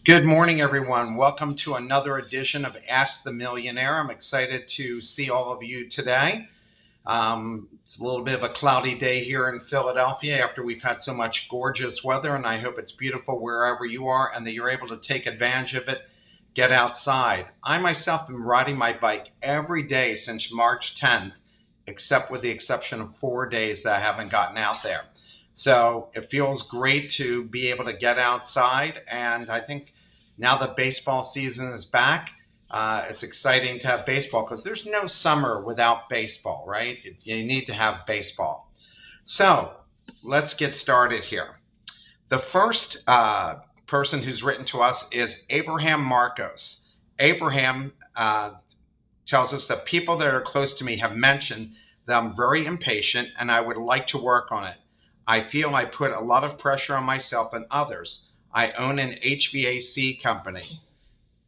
Good morning, everyone. Welcome to another edition of Ask the Millionaire. I'm excited to see all of you today. It's a little bit of a cloudy day here in Philadelphia after we've had so much gorgeous weather, and I hope it's beautiful wherever you are and that you're able to take advantage of it. Get outside. I myself have been riding my bike every day since March 10th, except with the exception of 4 days that I haven't gotten out there. So it feels great to be able to get outside, and I think now that baseball season is back, it's exciting to have baseball because there's no summer without baseball, right? You need to have baseball. So let's get started here. The first person who's written to us is Abraham Marcos. Abraham tells us that people that are close to me have mentioned that I'm very impatient and I would like to work on it. I feel I put a lot of pressure on myself and others. I own an HVAC company.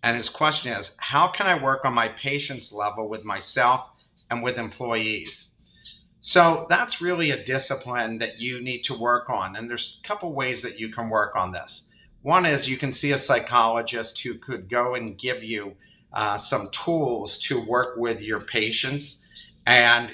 And his question is, how can I work on my patience level with myself and with employees? So that's really a discipline that you need to work on. And there's a couple ways that you can work on this. One is you can see a psychologist who could go and give you some tools to work with your patients and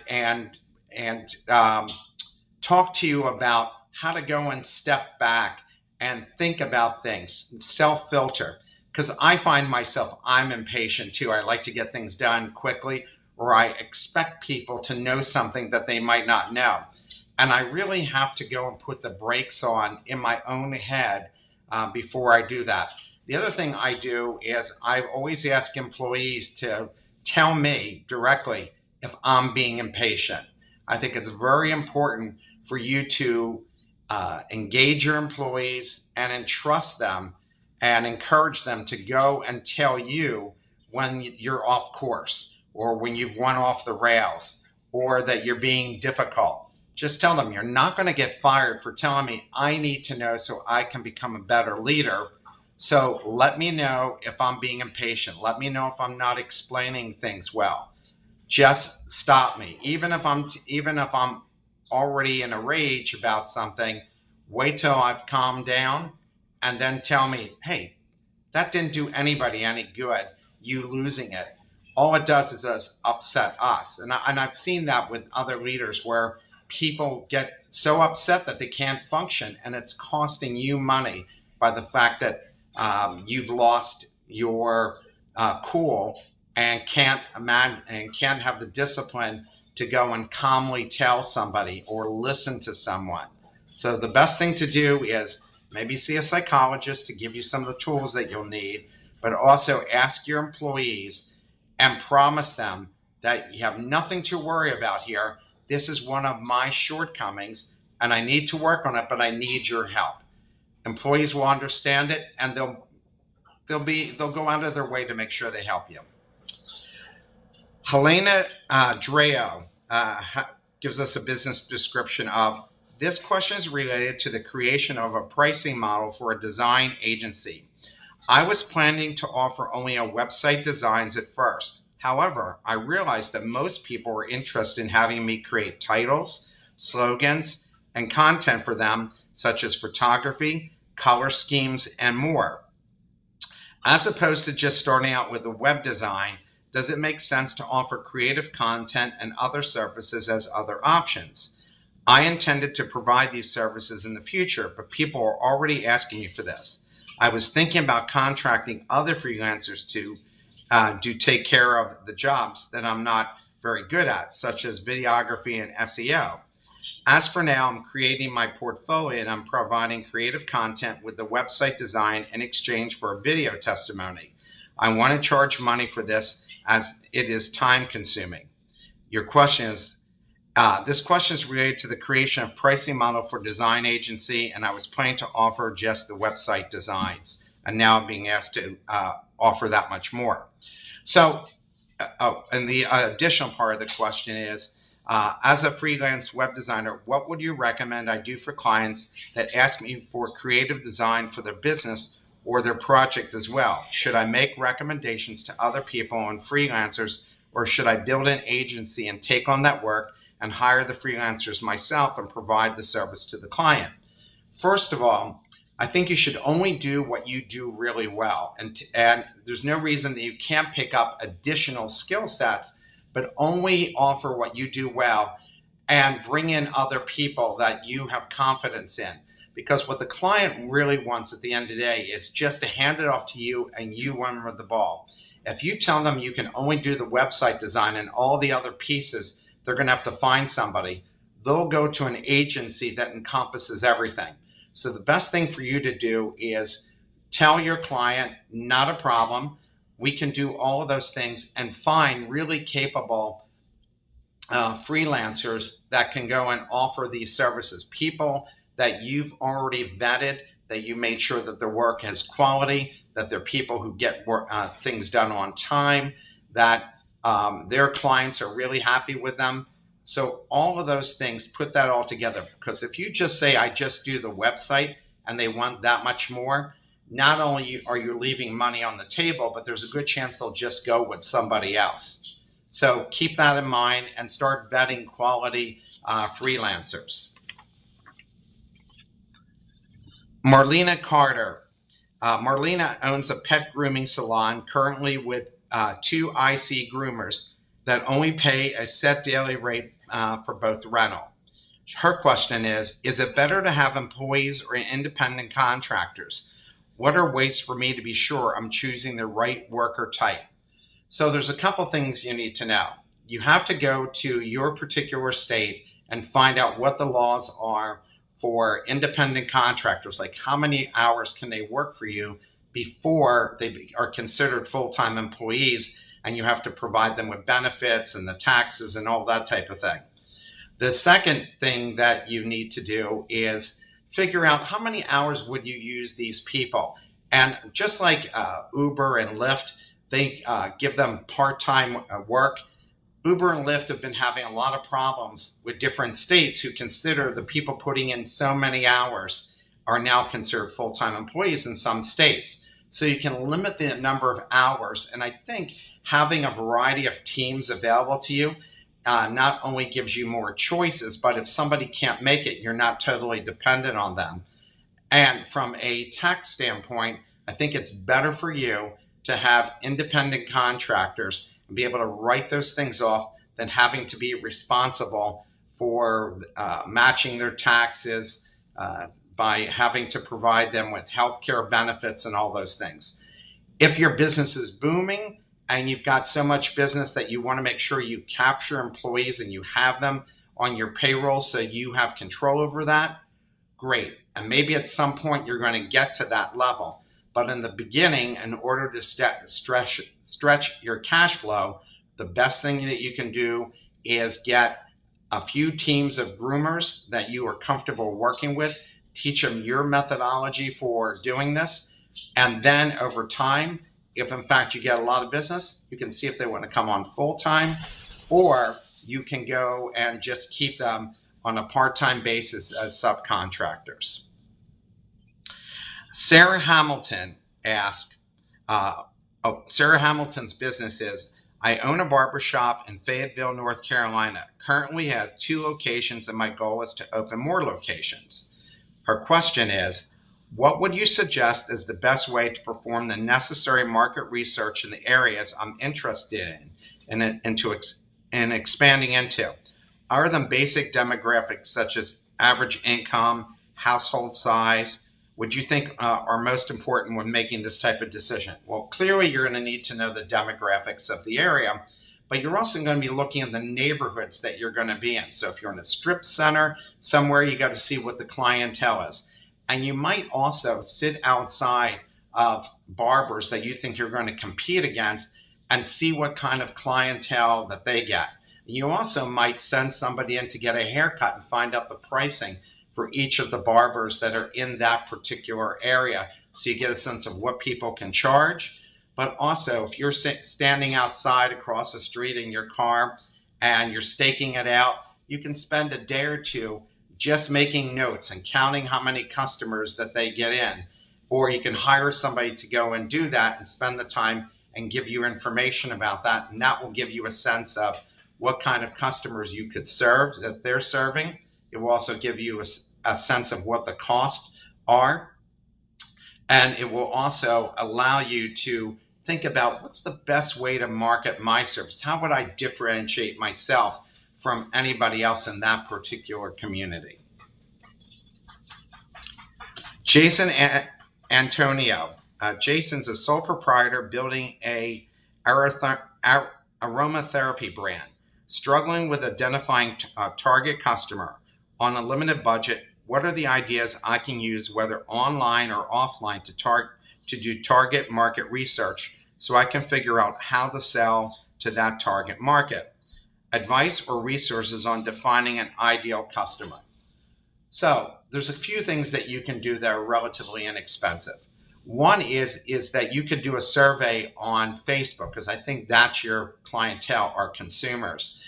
talk to you about how to go and step back and think about things, self-filter. Because I find myself, I'm impatient too. I like to get things done quickly, or I expect people to know something that they might not know. And I really have to go and put the brakes on in my own head before I do that. The other thing I do is I always ask employees to tell me directly if I'm being impatient. I think it's very important for you to engage your employees and entrust them and encourage them to go and tell you when you're off course or when you've run off the rails or that you're being difficult. Just tell them you're not going to get fired for telling me I need to know so I can become a better leader. So let me know if I'm being impatient. Let me know if I'm not explaining things well. Just stop me. Even if I'm already in a rage about something, wait till I've calmed down and then tell me, hey, that didn't do anybody any good, you losing it. All it does is upset us. And I've seen that with other leaders where people get so upset that they can't function, and it's costing you money by the fact that you've lost your cool and can't have the discipline to go and calmly tell somebody or listen to someone. So the best thing to do is maybe see a psychologist to give you some of the tools that you'll need, but also ask your employees and promise them that you have nothing to worry about here. This is one of my shortcomings and I need to work on it, but I need your help. Employees will understand it and they'll go out of their way to make sure they help you. Helena Dreo gives us a business description of, this question is related to the creation of a pricing model for a design agency. I was planning to offer only a website designs at first. However, I realized that most people were interested in having me create titles, slogans, and content for them, such as photography, color schemes, and more. As opposed to just starting out with a web design, does it make sense to offer creative content and other services as other options? I intended to provide these services in the future, but people are already asking me for this. I was thinking about contracting other freelancers to take care of the jobs that I'm not very good at, such as videography and SEO. As for now, I'm creating my portfolio and I'm providing creative content with the website design in exchange for a video testimony. I want to charge money for this as it is time consuming. Your question is, this question is related to the creation of pricing model for design agency, and I was planning to offer just the website designs, and now I'm being asked to offer that much more. So, and the additional part of the question is, as a freelance web designer, what would you recommend I do for clients that ask me for creative design for their business or their project as well? Should I make recommendations to other people and freelancers, or should I build an agency and take on that work and hire the freelancers myself and provide the service to the client? First of all, I think you should only do what you do really well. And there's no reason that you can't pick up additional skill sets, but only offer what you do well and bring in other people that you have confidence in. Because what the client really wants at the end of the day is just to hand it off to you and you run with the ball. If you tell them you can only do the website design and all the other pieces, they're going to have to find somebody. They'll go to an agency that encompasses everything. So the best thing for you to do is tell your client, not a problem. We can do all of those things, and find really capable freelancers that can go and offer these services. People that you've already vetted, that you made sure that their work has quality, that they're people who get things done on time, that their clients are really happy with them. So all of those things, put that all together. Because if you just say, I just do the website, and they want that much more, not only are you leaving money on the table, but there's a good chance they'll just go with somebody else. So keep that in mind and start vetting quality freelancers. Marlena Carter. Marlena owns a pet grooming salon currently with 2 IC groomers that only pay a set daily rate for both rental. Her question is it better to have employees or independent contractors? What are ways for me to be sure I'm choosing the right worker type? So there's a couple things you need to know. You have to go to your particular state and find out what the laws are for independent contractors, like how many hours can they work for you before they are considered full-time employees, and you have to provide them with benefits and the taxes and all that type of thing. The second thing that you need to do is figure out how many hours would you use these people. And just like Uber and Lyft, they give them part-time work. Uber and Lyft have been having a lot of problems with different states who consider the people putting in so many hours are now considered full-time employees in some states. So you can limit the number of hours. And I think having a variety of teams available to you not only gives you more choices, but if somebody can't make it, you're not totally dependent on them. And from a tax standpoint, I think it's better for you to have independent contractors and be able to write those things off than having to be responsible for matching their taxes by having to provide them with healthcare benefits and all those things. If your business is booming and you've got so much business that you want to make sure you capture employees and you have them on your payroll so you have control over that, great. And maybe at some point you're going to get to that level. But in the beginning, in order to stretch your cash flow, the best thing that you can do is get a few teams of groomers that you are comfortable working with, teach them your methodology for doing this, and then over time, if in fact you get a lot of business, you can see if they want to come on full-time, or you can go and just keep them on a part-time basis as subcontractors. Sarah Hamilton asked, Sarah Hamilton's business is, I own a barbershop in Fayetteville, North Carolina. Currently have 2 locations and my goal is to open more locations. Her question is, what would you suggest is the best way to perform the necessary market research in the areas I'm interested in and expanding into? Other than basic demographics such as average income, household size, would you think are most important when making this type of decision? Well, clearly you're going to need to know the demographics of the area, but you're also going to be looking at the neighborhoods that you're going to be in. So if you're in a strip center somewhere, you got to see what the clientele is. And you might also sit outside of barbers that you think you're going to compete against and see what kind of clientele that they get. You also might send somebody in to get a haircut and find out the pricing for each of the barbers that are in that particular area, so you get a sense of what people can charge. But also, if you're standing outside across the street in your car and you're staking it out, you can spend a day or two just making notes and counting how many customers that they get in. Or you can hire somebody to go and do that and spend the time and give you information about that, and that will give you a sense of what kind of customers you could serve that they're serving. It will also give you a sense of what the costs are. And it will also allow you to think about what's the best way to market my service? How would I differentiate myself from anybody else in that particular community? Jason Antonio. Jason's a sole proprietor building a aromatherapy brand, struggling with identifying target customer on a limited budget. What are the ideas I can use, whether online or offline, to do target market research so I can figure out how to sell to that target market? Advice or resources on defining an ideal customer. So there's a few things that you can do that are relatively inexpensive. One is that you could do a survey on Facebook, because I think that's your clientele, or consumers.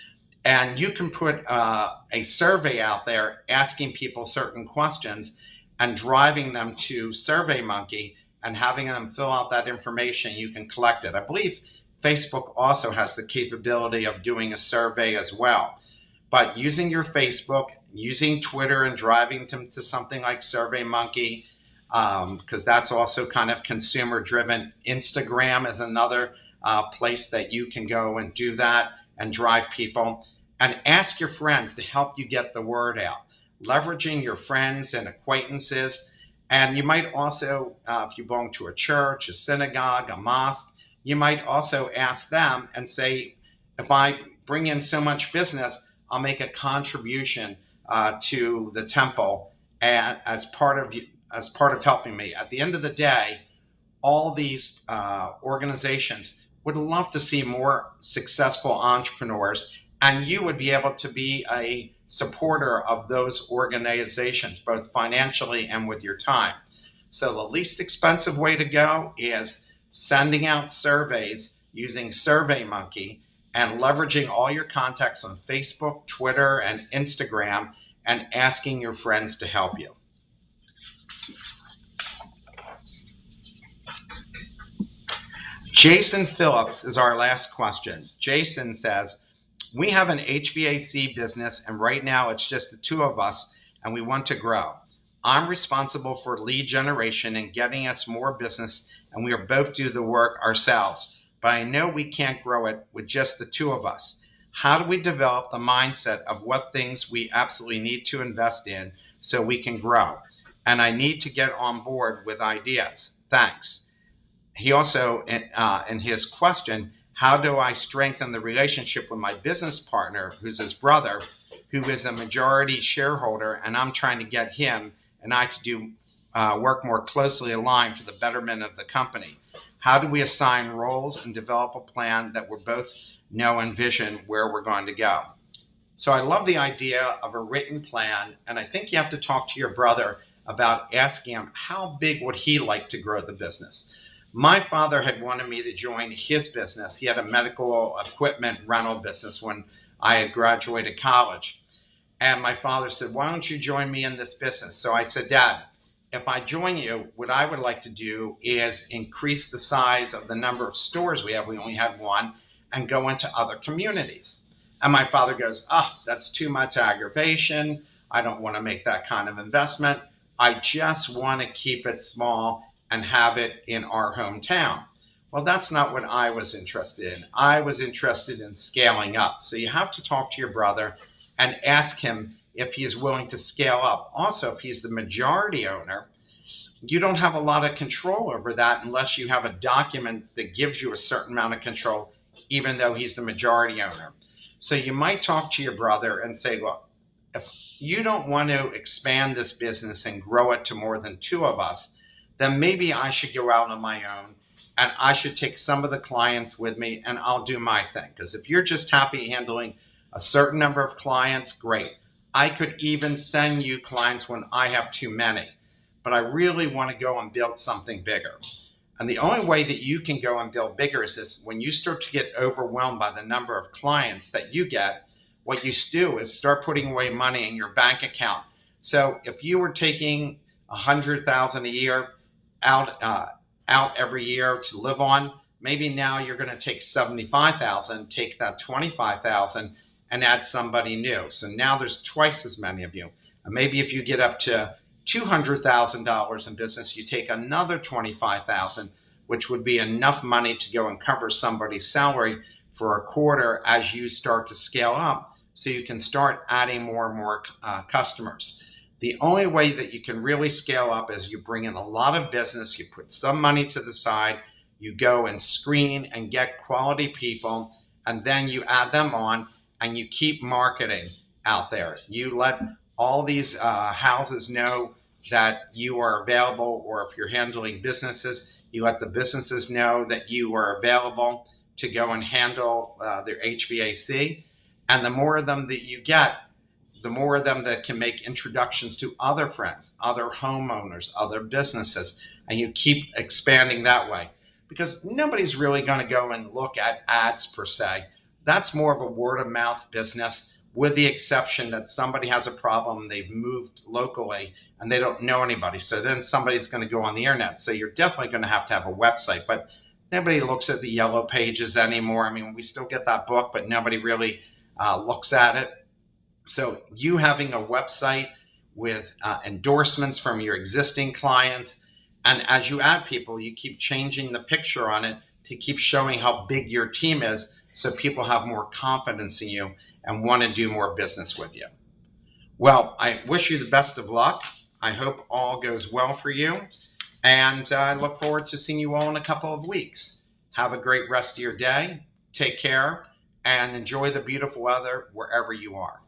And you can put a survey out there asking people certain questions and driving them to SurveyMonkey and having them fill out that information. You can collect it. I believe Facebook also has the capability of doing a survey as well. But using your Facebook, using Twitter, and driving them to something like SurveyMonkey, because that's also kind of consumer driven. Instagram is another place that you can go and do that and drive people. And ask your friends to help you get the word out, leveraging your friends and acquaintances. And you might also, if you belong to a church, a synagogue, a mosque, you might also ask them and say, if I bring in so much business, I'll make a contribution to the temple as part of helping me. At the end of the day, all these organizations would love to see more successful entrepreneurs, and you would be able to be a supporter of those organizations, both financially and with your time. So the least expensive way to go is sending out surveys using SurveyMonkey and leveraging all your contacts on Facebook, Twitter, and Instagram, and asking your friends to help you. Jason Phillips is our last question. Jason says, we have an HVAC business, and right now it's just the two of us, and we want to grow. I'm responsible for lead generation and getting us more business, and we are both do the work ourselves. But I know we can't grow it with just the two of us. How do we develop the mindset of what things we absolutely need to invest in so we can grow? And I need to get on board with ideas. Thanks. He also, in his question, how do I strengthen the relationship with my business partner, who's his brother, who is a majority shareholder, and I'm trying to get him and I to do work more closely aligned for the betterment of the company? How do we assign roles and develop a plan that we both know and vision where we're going to go? So I love the idea of a written plan, and I think you have to talk to your brother about asking him how big would he like to grow the business. My father had wanted me to join his business. He had a medical equipment rental business when I had graduated college. And my father said, why don't you join me in this business? So I said, Dad, if I join you, what I would like to do is increase the size of the number of stores we have. We only had one, and go into other communities. And my father goes, that's too much aggravation. I don't want to make that kind of investment. I just want to keep it small and have it in our hometown. Well, that's not what I was interested in. I was interested in scaling up. So you have to talk to your brother and ask him if he's willing to scale up. Also, if he's the majority owner, you don't have a lot of control over that unless you have a document that gives you a certain amount of control, even though he's the majority owner. So you might talk to your brother and say, look, if you don't want to expand this business and grow it to more than two of us, then maybe I should go out on my own, and I should take some of the clients with me, and I'll do my thing. Because if you're just happy handling a certain number of clients, great. I could even send you clients when I have too many. But I really want to go and build something bigger. And the only way that you can go and build bigger is this: when you start to get overwhelmed by the number of clients that you get, what you do is start putting away money in your bank account. So if you were taking $100,000 a year out every year to live on, maybe now you're going to take $75,000, take that $25,000 and add somebody new. So now there's twice as many of you. And maybe if you get up to $200,000 in business, you take another $25,000, which would be enough money to go and cover somebody's salary for a quarter as you start to scale up, so you can start adding more and more customers. The only way that you can really scale up is you bring in a lot of business, you put some money to the side, you go and screen and get quality people, and then you add them on and you keep marketing out there. You let all these houses know that you are available, or if you're handling businesses, you let the businesses know that you are available to go and handle their HVAC. And the more of them that you get, the more of them that can make introductions to other friends, other homeowners, other businesses, and you keep expanding that way. Because nobody's really going to go and look at ads per se. That's more of a word of mouth business, with the exception that somebody has a problem, they've moved locally, and they don't know anybody. So then somebody's going to go on the internet. So you're definitely going to have a website. But nobody looks at the yellow pages anymore. I mean, we still get that book, but nobody really looks at it. So you having a website with endorsements from your existing clients, and as you add people, you keep changing the picture on it to keep showing how big your team is, so people have more confidence in you and want to do more business with you. Well, I wish you the best of luck. I hope all goes well for you, and I look forward to seeing you all in a couple of weeks. Have a great rest of your day. Take care and enjoy the beautiful weather wherever you are.